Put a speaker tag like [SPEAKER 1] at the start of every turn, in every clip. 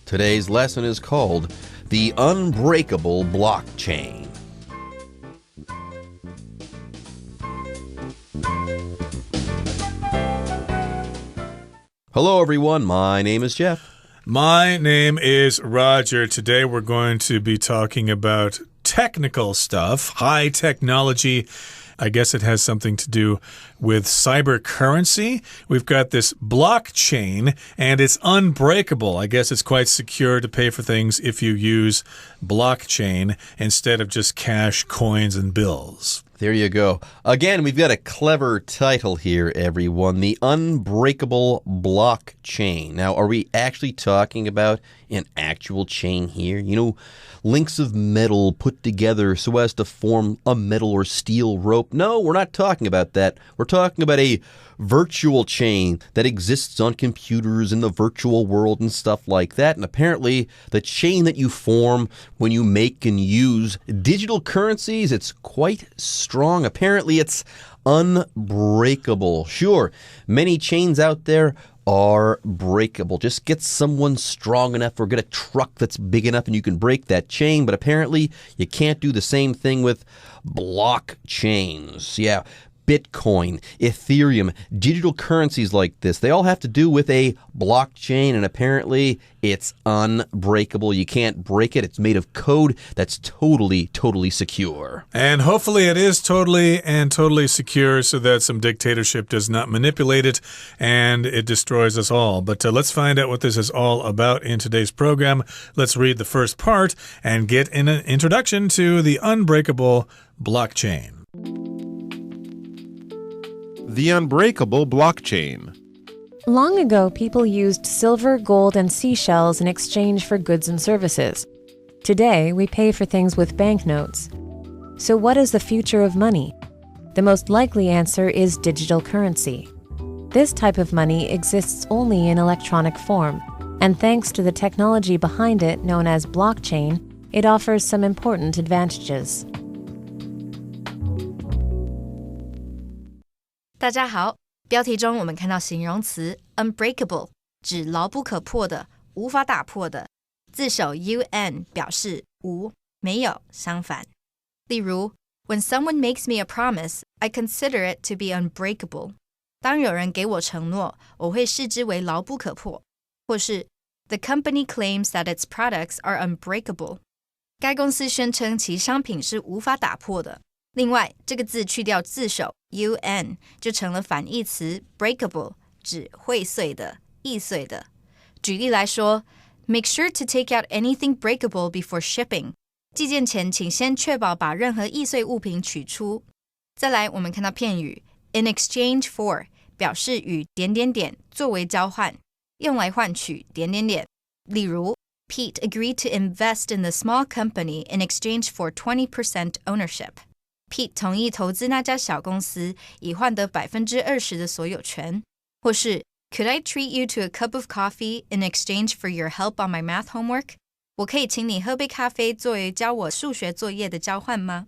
[SPEAKER 1] Today's lesson is called The Unbreakable Blockchain. Hello, everyone. My name is Jeff.
[SPEAKER 2] My name is Roger. Today we're going to be talking about technical stuff, high technology. I guess it has something to do with cyber currency. We've got this blockchain, and it's unbreakable. I guess it's quite secure to pay for things if you use blockchain instead of just cash, coins, and bills.
[SPEAKER 1] There you go. Again, we've got a clever title here, everyone. The Unbreakable Blockchain. Now, are we actually talking about an actual chain here? You know, links of metal put together so as to form a metal or steel rope? No, we're not talking about that. We're talking about a virtual chain that exists on computers in the virtual world and stuff like that. And apparently, the chain that you form when you make and use digital currencies, it's quite strong. Apparently, it's unbreakable. Sure, many chains out there are breakable. Just get someone strong enough or get a truck that's big enough and you can break that chain. But apparently, you can't do the same thing with blockchains. Yeah. Bitcoin, Ethereum, digital currencies like this, they all have to do with a blockchain, and apparently it's unbreakable. You can't break it. It's made of code that's totally secure.
[SPEAKER 2] And hopefully it is totally secure so that some dictatorship does not manipulate it and it destroys us all. But let's find out what this is all about in today's program. Let's read the first part and get an introduction to the unbreakable blockchain.
[SPEAKER 3] The Unbreakable Blockchain.
[SPEAKER 4] Long ago, people used silver, gold, and seashells in exchange for goods and services. Today, we pay for things with banknotes. So what is the future of money? The most likely answer is digital currency. This type of money exists only in electronic form, and thanks to the technology behind it known as blockchain, it offers some important advantages.
[SPEAKER 5] 大家好，标题中我们看到形容词 unbreakable 指牢不可破的、无法打破的，字首 un 表示无、没有、相反。例如 When someone makes me a promise, I consider it to be unbreakable. 当有人给我承诺，我会视之为牢不可破。或是 The company claims that its products are unbreakable. 该公司宣称其商品是无法打破的。另外，这个字去掉字首 un 就成了反义词 breakable 指会碎的、易碎的。举例来说 Make sure to take out anything breakable before shipping. 寄件前请先确保把任何易碎物品取出。再来，我们看到片语 in exchange for 表示与点点点作为交换，用来换取点点点。例如 Pete agreed to invest in the small company in exchange for 20% ownership.Pete 同意投资那家小公司，以换得 20% 的所有权。或是 Could I treat you to a cup of coffee in exchange for your help on my math homework? 我可以请你喝杯咖啡作为教我数学作业的交换吗？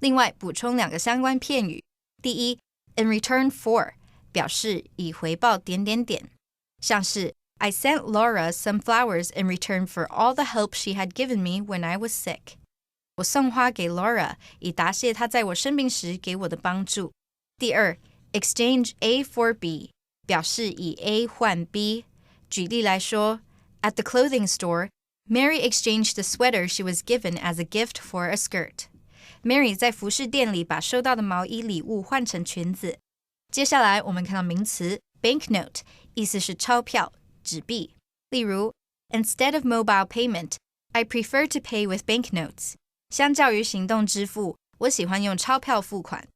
[SPEAKER 5] 另外，补充2个相关片语。第一 in return for 表示以回报点点点，像是 I sent Laura some flowers in return for all the help she had given me when I was sick.我送花给 Laura 以答谢她在我生病时给我的帮助。第二 exchange A for B 表示以 A 换 B。举例来说 At the clothing store, Mary exchanged the sweater she was given as a gift for a skirt. Mary 在服饰店里把收到的毛衣礼物换成裙子。接下来我们看到名词 banknote 意思是钞票、纸币。例如 Instead of mobile payment, I prefer to pay with banknotes.相较于行动支付，我喜欢用钞票付款。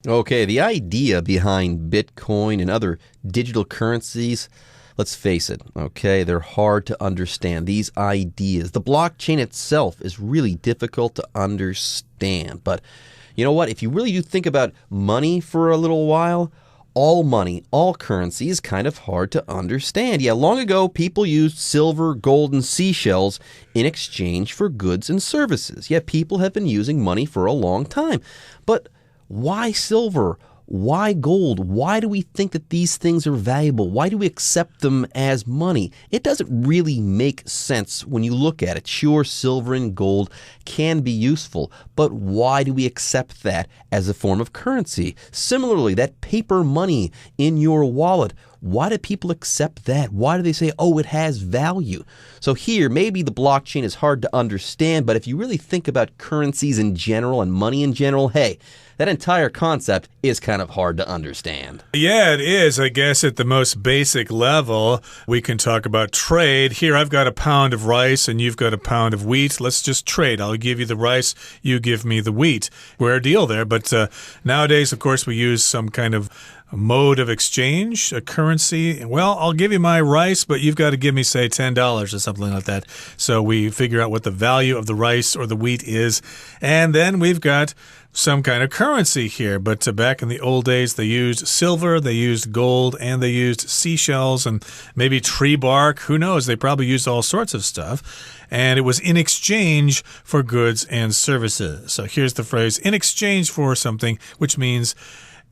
[SPEAKER 1] Okay, the idea behind Bitcoin and other digital currencies, let's face it, okay, they're hard to understand. These ideas, the blockchain itself is really difficult to understand. But you know what? If you really do think about money for a little while, all money, all currency is kind of hard to understand. Yeah, long ago, people used silver, gold, and seashells in exchange for goods and services. Yeah, people have been using money for a long time. But why silver? why gold? Why do we think that these things are valuable? Why do we accept them as money? It doesn't really make sense when you look at it. Sure, silver and gold can be useful, but why do we accept that as a form of currency? Similarly, that paper money in your wallet, why do people accept that? Why do they say, oh, it has value? So here, maybe the blockchain is hard to understand, but if you really think about currencies in general and money in general, hey, that entire concept is kind of hard to understand.
[SPEAKER 2] Yeah, it is. I guess at the most basic level, we can talk about trade. Here, I've got a pound of rice and you've got a pound of wheat. Let's just trade. I'll give you the rice, you give me the wheat. We're a deal there. But nowadays, of course, we use some kind of mode of exchange, a currency. Well, I'll give you my rice, but you've got to give me, say, $10 or something like that. So we figure out what the value of the rice or the wheat is. And then we've got some kind of currency here. But back in the old days, they used silver, they used gold, and they used seashells and maybe tree bark. Who knows? They probably used all sorts of stuff. And it was in exchange for goods and services. So here's the phrase, in exchange for something, which means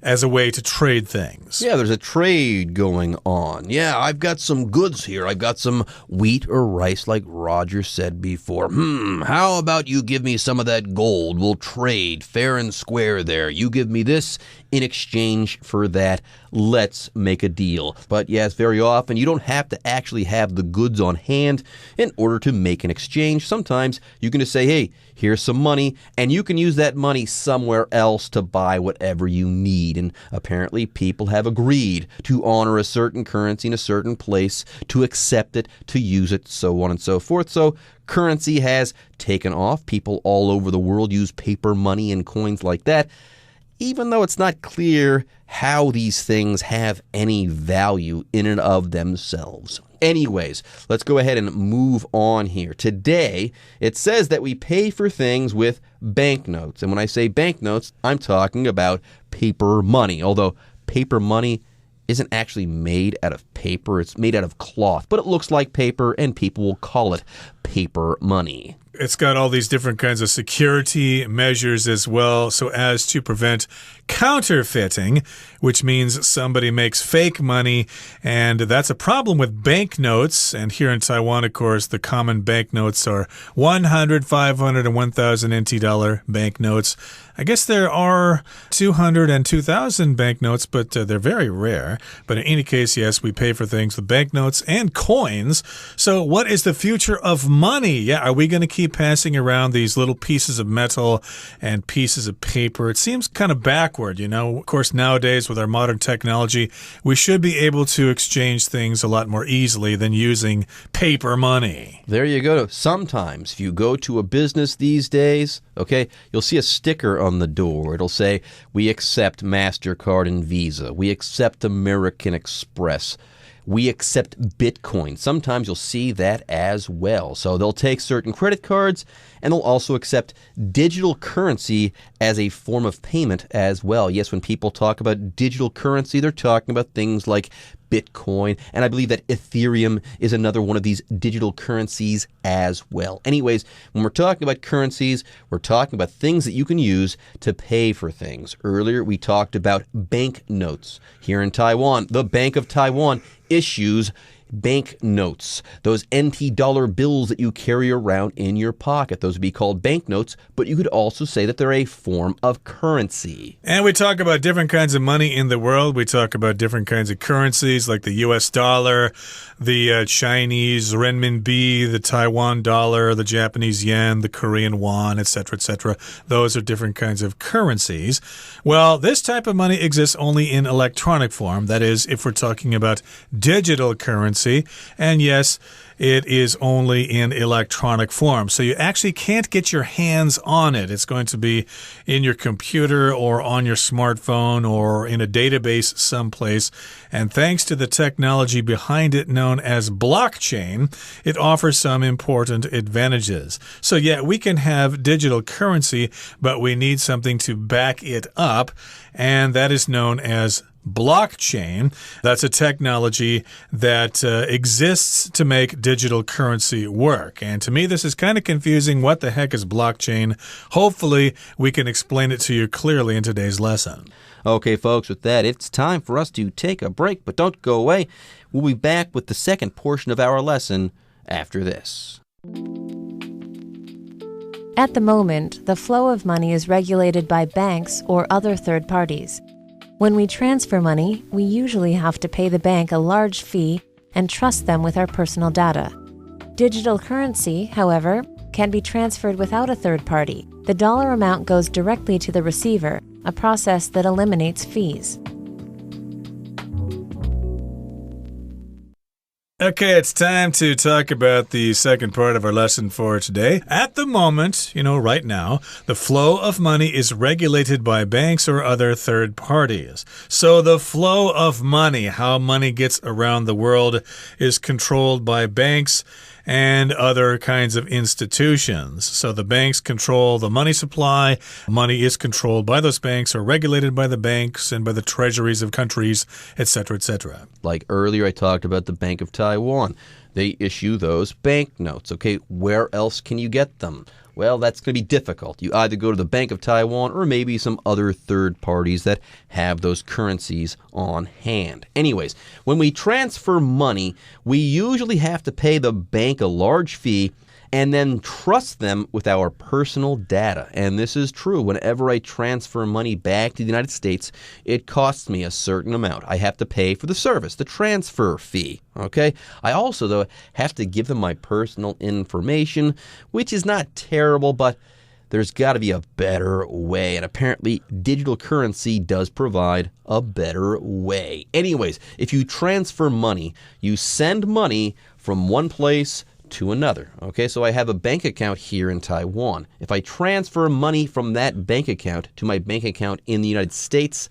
[SPEAKER 2] as a way to trade things.
[SPEAKER 1] Yeah, there's a trade going on. Yeah, I've got some goods here. I've got some wheat or rice, like Roger said before. How about you give me some of that gold? We'll trade fair and square there. You give me this in exchange for that. Let's make a deal. But yes, very often you don't have to actually have the goods on hand in order to make an exchange. Sometimes you can just say, hey, here's some money, and you can use that money somewhere else to buy whatever you need. And apparently people have agreed to honor a certain currency in a certain place, to accept it, to use it, so on and so forth. So currency has taken off. People all over the world use paper money and coins like that, even though it's not clear how these things have any value in and of themselves. Anyways, let's go ahead and move on here. Today, it says that we pay for things with banknotes. And when I say banknotes, I'm talking about paper money, although paper money isn't actually made out of paper. It's made out of cloth, but it looks like paper, and people will call it paper money.
[SPEAKER 2] It's got all these different kinds of security measures as well, so as to prevent counterfeiting, which means somebody makes fake money, and that's a problem with banknotes. And here in Taiwan, of course, the common banknotes are 100, 500, and 1,000 NT dollar banknotes. I guess there are 200 and 2,000 banknotes, but they're very rare. But in any case, yes, we pay for things with banknotes and coins. So what is the future of money? Yeah, are we going to keep passing around these little pieces of metal and pieces of paper? It seems kind of backward, you know. Of course, nowadays with our modern technology, we should be able to exchange things a lot more easily than using paper money.
[SPEAKER 1] There you go. Sometimes if you go to a business these days, okay, you'll see a sticker on the door. It'll say, we accept MasterCard and Visa. We accept American Express. We accept Bitcoin. Sometimes you'll see that as well. So they'll take certain credit cards, and they'll also accept digital currency as a form of payment as well. Yes, when people talk about digital currency, they're talking about things like Bitcoin, and I believe that Ethereum is another one of these digital currencies as well. Anyways, when we're talking about currencies, we're talking about things that you can use to pay for things. Earlier, we talked about banknotes. Here in Taiwan, the Bank of Taiwan issues banknotes, those NT dollar bills that you carry around in your pocket. Those would be called banknotes, but you could also say that they're a form of currency.
[SPEAKER 2] And we talk about different kinds of money in the world. We talk about different kinds of currencies like the US dollar, the Chinese renminbi, the Taiwan dollar, the Japanese yen, the Korean won, etc., etc. Those are different kinds of currencies. Well, this type of money exists only in electronic form. That is, if we're talking about digital currency. And yes, it is only in electronic form. So you actually can't get your hands on it. It's going to be in your computer or on your smartphone or in a database someplace. And thanks to the technology behind it known as blockchain, it offers some important advantages. So yeah, we can have digital currency, but we need something to back it up, and that is known as blockchain. That's a technology that exists to make digital currency work. And to me, this is kind of confusing. What the heck is blockchain? Hopefully, we can explain it to you clearly in today's lesson.
[SPEAKER 1] Okay, folks, with that, it's time for us to take a break, but don't go away. We'll be back with the second portion of our lesson after this.
[SPEAKER 4] At the moment, the flow of money is regulated by banks or other third parties. When we transfer money, we usually have to pay the bank a large fee and trust them with our personal data. Digital currency, however, can be transferred without a third party. The dollar amount goes directly to the receiver, a process that eliminates fees.
[SPEAKER 2] Okay, it's time to talk about the second part of our lesson for today. At the moment, right now, the flow of money is regulated by banks or other third parties. So the flow of money, how money gets around the world, is controlled by banks and other kinds of institutions. So the banks control the money supply. Money is controlled by those banks or regulated by the banks and by the treasuries of countries, etc., etc.
[SPEAKER 1] Like earlier, I talked about the Bank of Taiwan. They issue those banknotes. Okay, where else can you get them? Well, that's going to be difficult. You either go to the Bank of Taiwan or maybe some other third parties that have those currencies on hand. Anyways, when we transfer money, we usually have to pay the bank a large fee and then trust them with our personal data. And this is true. Whenever I transfer money back to the United States, it costs me a certain amount. I have to pay for the service, the transfer fee. Okay? I also, though, have to give them my personal information, which is not terrible, but there's got to be a better way. And apparently, digital currency does provide a better way. Anyways, if you transfer money, you send money from one place to another. Okay, so I have a bank account here in Taiwan. If I transfer money from that bank account to my bank account in the United States,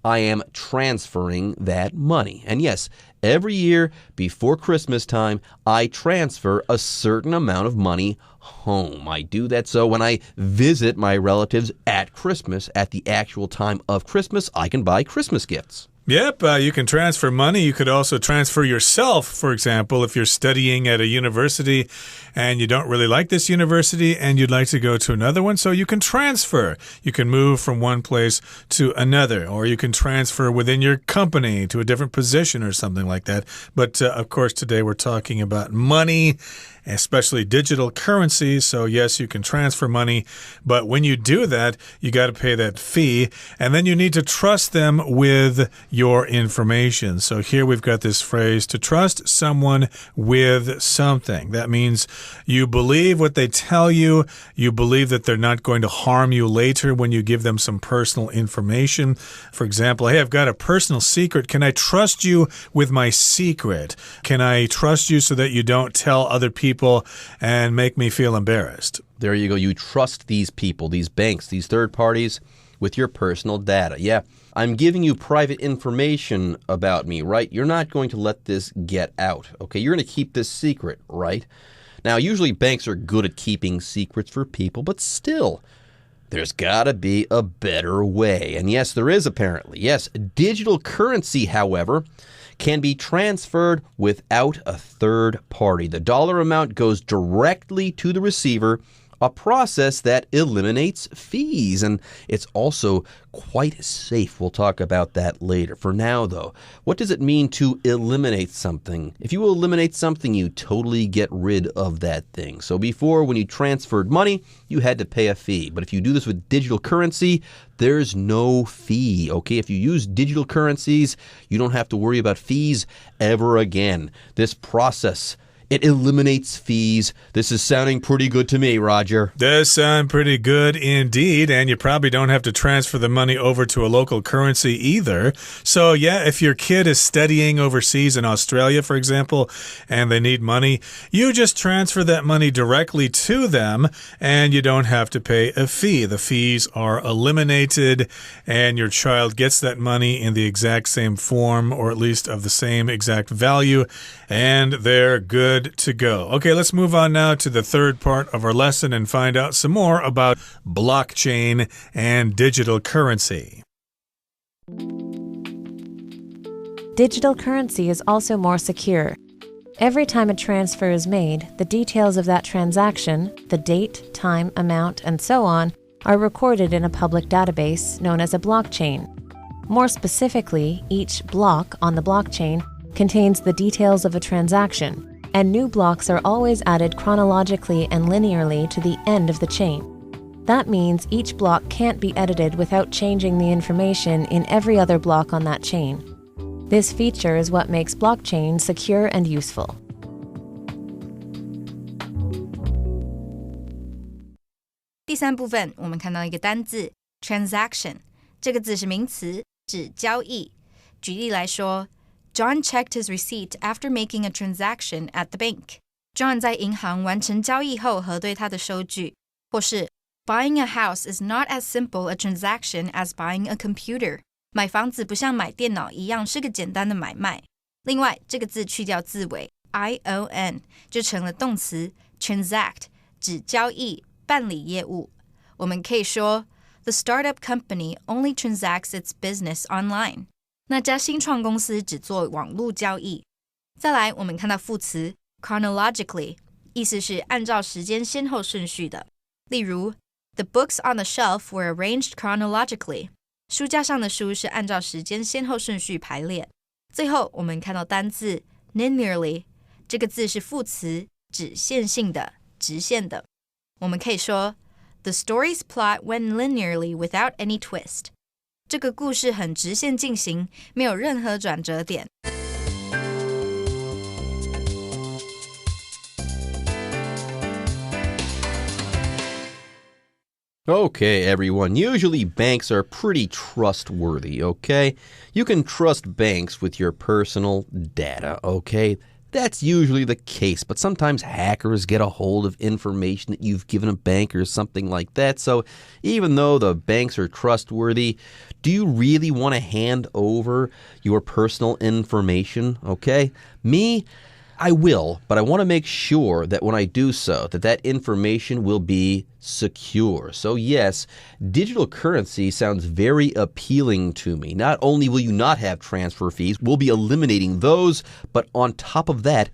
[SPEAKER 1] I am transferring that money. And yes, every year before Christmas time, I transfer a certain amount of money home. I do that so when I visit my relatives at Christmas, at the actual time of Christmas, I can buy Christmas gifts.
[SPEAKER 2] Yep, you can transfer money. You could also transfer yourself, for example, if you're studying at a university and you don't really like this university and you'd like to go to another one, so you can transfer. You can move from one place to another, or you can transfer within your company to a different position or something like that. But, of course, today we're talking about money, especially digital currency. So yes, you can transfer money, but when you do that, you got to pay that fee, and then you need to trust them with your information. So here we've got this phrase, to trust someone with something. That means you believe what they tell you. You believe that they're not going to harm you later when you give them some personal information. For example, hey, I've got a personal secret. Can I trust you with my secret? Can I trust you so that you don't tell other people and make me feel embarrassed?
[SPEAKER 1] There you go. You trust these people, these banks, these third parties with your personal data. Yeah, I'm giving you private information about me, right? You're not going to let this get out, okay? You're going to keep this secret, right? Now, usually banks are good at keeping secrets for people, but still, there's got to be a better way. And yes, there is apparently. Yes, digital currency, however, can be transferred without a third party. The dollar amount goes directly to the receiver, a process that eliminates fees. And it's also quite safe. We'll talk about that later. For now, though, what does it mean to eliminate something? If you eliminate something, you totally get rid of that thing. So before, when you transferred money, you had to pay a fee. But if you do this with digital currency, there's no fee, okay? If you use digital currencies, you don't have to worry about fees ever again. This process, it eliminates fees. This is sounding pretty good to me, Roger.
[SPEAKER 2] Does sound pretty good indeed, and you probably don't have to transfer the money over to a local currency either. So yeah, if your kid is studying overseas in Australia, for example, and they need money, you just transfer that money directly to them, and you don't have to pay a fee. The fees are eliminated, and your child gets that money in the exact same form, or at least of the same exact value, and they're good to go. Okay, let's move on now to the third part of our lesson and find out some more about blockchain and digital currency.
[SPEAKER 4] Digital currency is also more secure. Every time a transfer is made, the details of that transaction, the date, time, amount, and so on, are recorded in a public database known as a blockchain. More specifically, each block on the blockchain contains the details of a transaction, and new blocks are always added chronologically and linearly to the end of the chain. That means each block can't be edited without changing the information in every other block on that chain. This feature is what makes blockchain secure and useful.
[SPEAKER 5] 第三部分，我们看到一个单字 transaction， 这个字是名词，指交易。举例来说 John checked his receipt after making a transaction at the bank. John 在银行完成交易后核对他的收据。或是 Buying a house is not as simple a transaction as buying a computer. 买房子不像买电脑一样是个简单的买卖。另外，这个字去掉字尾 ion 就成了动词 transact， 指交易、办理业务。我们可以说 The startup company only transacts its business online. 那家新创公司只做网络交易。再来，我们看到副词 chronologically， 意思是按照时间先后顺序的。例如 The books on the shelf were arranged chronologically. 书架上的书是按照时间先后顺序排列。最后，我们看到单字 linearly， 这个字是副词，指线性的、直线的。我们可以说 The story's plot went linearly without any twist. 这个故事很直线进行，没有任何转折点。
[SPEAKER 1] Okay, everyone. Usually banks are pretty trustworthy, okay? You can trust banks with your personal data, okay? That's usually the case, but sometimes hackers get a hold of information that you've given a bank or something like that. So even though the banks are trustworthy, do you really want to hand over your personal information, okay? Me, I will, but I want to make sure that when I do so, that information will be secure. So yes, digital currency sounds very appealing to me. Not only will you not have transfer fees, we'll be eliminating those, but on top of that,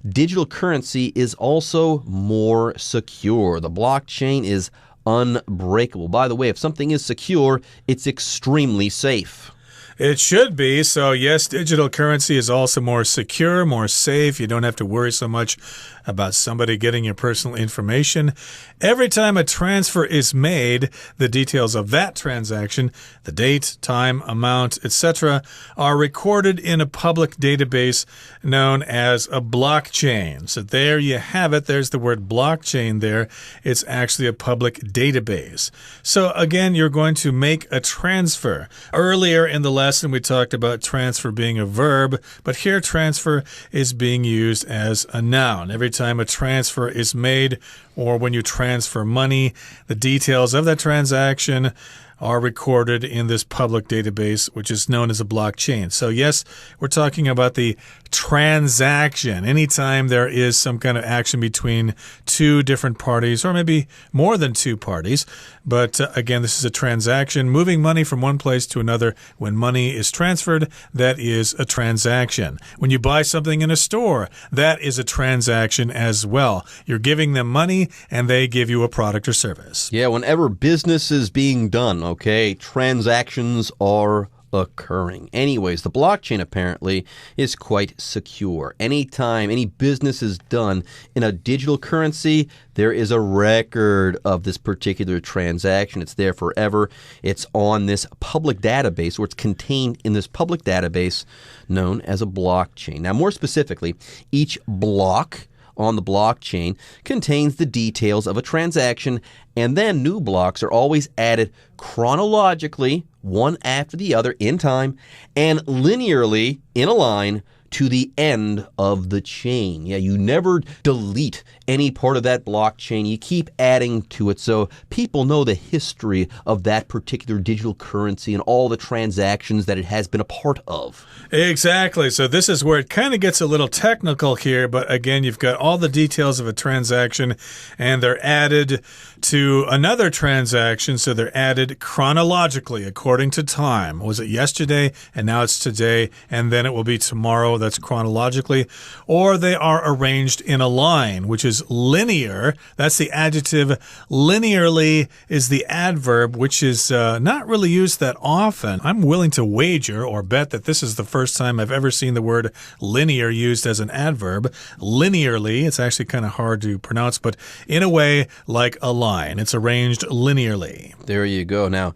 [SPEAKER 1] digital currency is also more secure. The blockchain is unbreakable. By the way, if something is secure, it's extremely safe.
[SPEAKER 2] It should be. So, yes, digital currency is also more secure, more safe. You don't have to worry so much about somebody getting your personal information. Every time a transfer is made, the details of that transaction, the date, time, amount, etc., are recorded in a public database known as a blockchain. So there you have it. There's the word blockchain there. It's actually a public database. So again, you're going to make a transfer. Earlier in the lesson, we talked about transfer being a verb, but here transfer is being used as a noun. Every time a transfer is made or when you transfer money, the details of that transaction are recorded in this public database, which is known as a blockchain. So yes, we're talking about the transaction. Anytime there is some kind of action between two different parties, or maybe more than two parties. But again, this is a transaction, moving money from one place to another. When money is transferred, that is a transaction. When you buy something in a store, that is a transaction as well. You're giving them money and they give you a product or service.
[SPEAKER 1] Yeah, whenever business is being done, okay, transactions are occurring. Anyways, the blockchain apparently is quite secure. Anytime any business is done in a digital currency, there is a record of this particular transaction. It's there forever. It's on this public database, or it's contained in this public database known as a blockchain. Now, more specifically, each block on the blockchain contains the details of a transaction, and then new blocks are always added chronologically, one after the other in time, and linearly in a line to the end of the chain. Yeah, you never delete any part of that blockchain. You keep adding to it so people know the history of that particular digital currency and all the transactions that it has been a part of.
[SPEAKER 2] Exactly. So this is where it kind of gets a little technical here, but again, you've got all the details of a transaction and they're added to another transaction. So they're added chronologically according to time. Was it yesterday and now it's today and then it will be tomorrow? That's chronologically. Or they are arranged in a line, which is linear. That's the adjective. Linearly is the adverb, which is not really used that often. I'm willing to wager or bet that this is the first time I've ever seen the word linear used as an adverb. Linearly, it's actually kind of hard to pronounce, but in a way like a line. It's arranged linearly.
[SPEAKER 1] There you go. Now,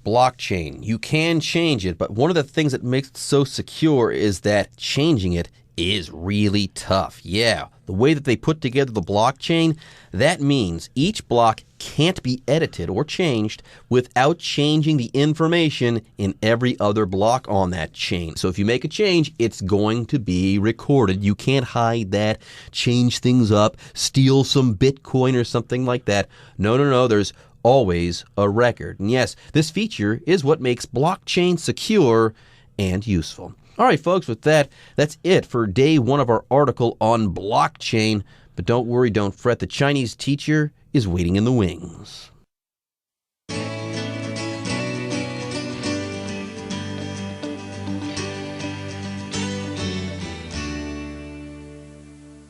[SPEAKER 1] blockchain, you can change it, but one of the things that makes it so secure is that changing it is really tough. Yeah, the way that they put together the blockchain, that means each block can't be edited or changed without changing the information in every other block on that chain. So if you make a change, it's going to be recorded. You can't hide that, change things up, steal some Bitcoin or something like that. No. There's always a record. And yes, this feature is what makes blockchain secure and useful. All right, folks, with that, that's it for day one of our article on blockchain. But don't worry, don't fret. The Chinese teacher is waiting in the wings.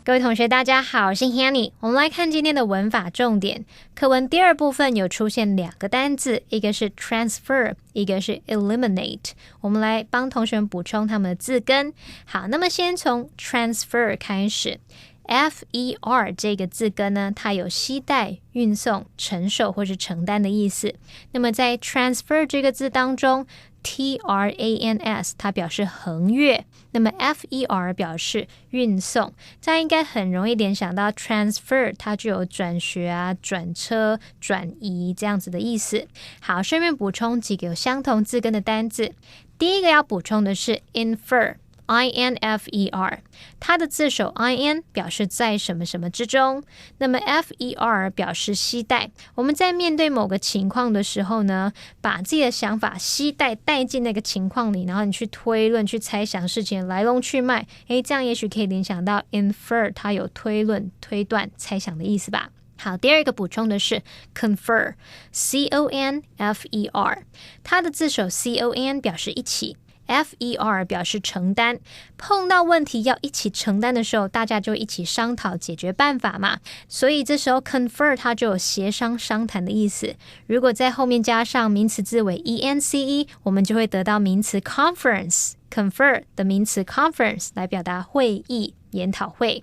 [SPEAKER 6] 各位同学大家好，我是 Hanny。 我们来看今天的文法重点。课文第二部分有出现两个单字，一个是 transfer， 一个是 eliminate。 我们来帮同学们补充他们的字根。好，那么先从 transfer 开始。FER 这个字根呢，它有携带、运送、承受或是承担的意思。那么在 transfer 这个字当中， TRANS 它表示横越，那么 FER 表示运送。这样应该很容易联想到 transfer 它就有转学啊、转车、转移这样子的意思。好，顺便补充几个有相同字根的单字。第一个要补充的是 infer，INFER， 它的字首 IN 表示在什么什么之中，那么 FER 表示携带。我们在面对某个情况的时候呢，把自己的想法携带进那个情况里，然后你去推论、去猜想事情的来龙去脉，这样也许可以联想到 infer 它有推论、推断、猜想的意思吧。好，第二个补充的是 confer， CONFER， 它的字首 CON 表示一起，FER 表示承担。碰到问题要一起承担的时候，大家就一起商讨解决办法嘛，所以这时候 confer 它就有协商商谈的意思。如果在后面加上名词字尾 ENCE， 我们就会得到名词 conference， confer 的名词 conference 来表达会议、研讨会。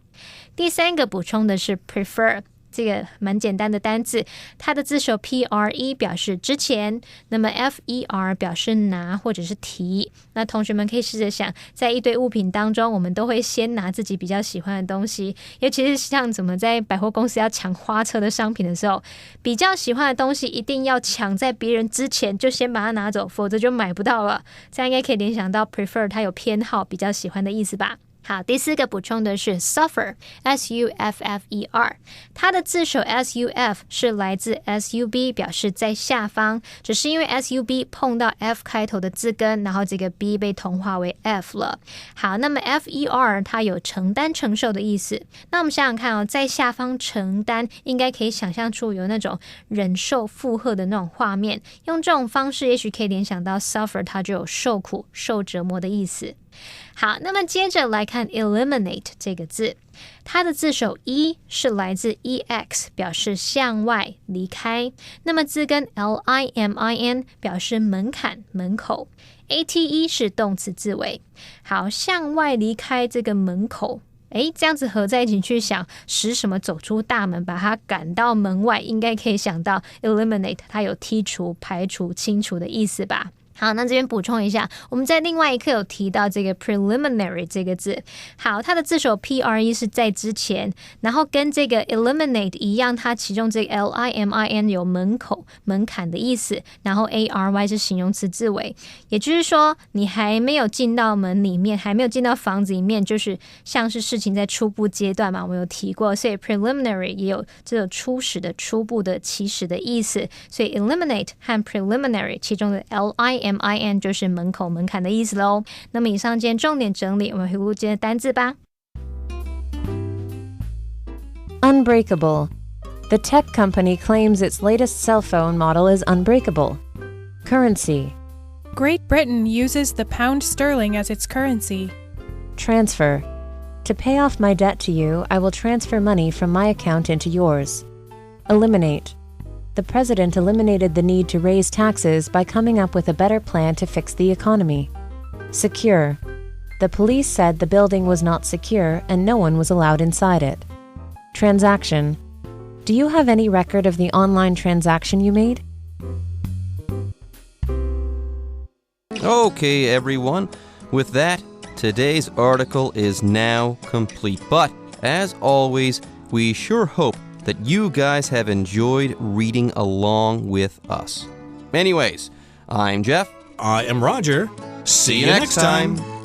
[SPEAKER 6] 第三个补充的是 prefer，这个蛮简单的单字，它的字首 PRE 表示之前，那么 FER 表示拿或者是提。那同学们可以试着想，在一堆物品当中，我们都会先拿自己比较喜欢的东西，尤其是像怎么在百货公司要抢花车的商品的时候，比较喜欢的东西一定要抢在别人之前就先把它拿走，否则就买不到了。这样应该可以联想到 prefer 它有偏好、比较喜欢的意思吧。好，第四个补充的是 suffer， SUFFER， 它的字首 SUF 是来自 SUB， 表示在下方，只是因为 SUB 碰到 F 开头的字根，然后这个 B 被同化为 F 了。好，那么 FER 它有承担、承受的意思。那我们想想看哦，在下方承担，应该可以想象出有那种忍受、负荷的那种画面。用这种方式，也许可以联想到 suffer 它就有受苦、受折磨的意思。好，那么接着来看 eliminate 这个字，它的字首 E 是来自 EX， 表示向外、离开。那么字根 LIMIN 表示门槛、门口。ATE 是动词字尾。好，向外离开这个门口，这样子合在一起去想，使什么走出大门，把它赶到门外，应该可以想到 eliminate 它有剔除、排除、清除的意思吧。好，那这边补充一下，我们在另外一课有提到这个 preliminary 这个字。好，它的字首 pre 是在之前，然后跟这个 eliminate 一样，它其中这个 limin 有门口、门槛的意思，然后 ary 是形容词字尾，也就是说，你还没有进到门里面，还没有进到房子里面，就是像是事情在初步阶段嘛，我有提过，所以 preliminary 也有这种初始的、初步的、起始的意思，所以 eliminate 和 preliminary 其中的 limin 就是门口、门槛的意思咯。那么以上今天重点整理，我们回顾今天的单字吧。
[SPEAKER 4] Unbreakable. The tech company claims its latest cell phone model is unbreakable. Currency.
[SPEAKER 7] Great Britain uses the pound sterling as its currency.
[SPEAKER 4] Transfer. To pay off my debt to you, I will transfer money from my account into yours. Eliminate. The president eliminated the need to raise taxes by coming up with a better plan to fix the economy. Secure. The police said the building was not secure and no one was allowed inside it. Transaction. Do you have any record of the online transaction you made?
[SPEAKER 1] Okay, everyone. With that, today's article is now complete. But, as always, we sure hope that you guys have enjoyed reading along with us. Anyways, I'm Jeff.
[SPEAKER 2] I am Roger.
[SPEAKER 1] See you next time.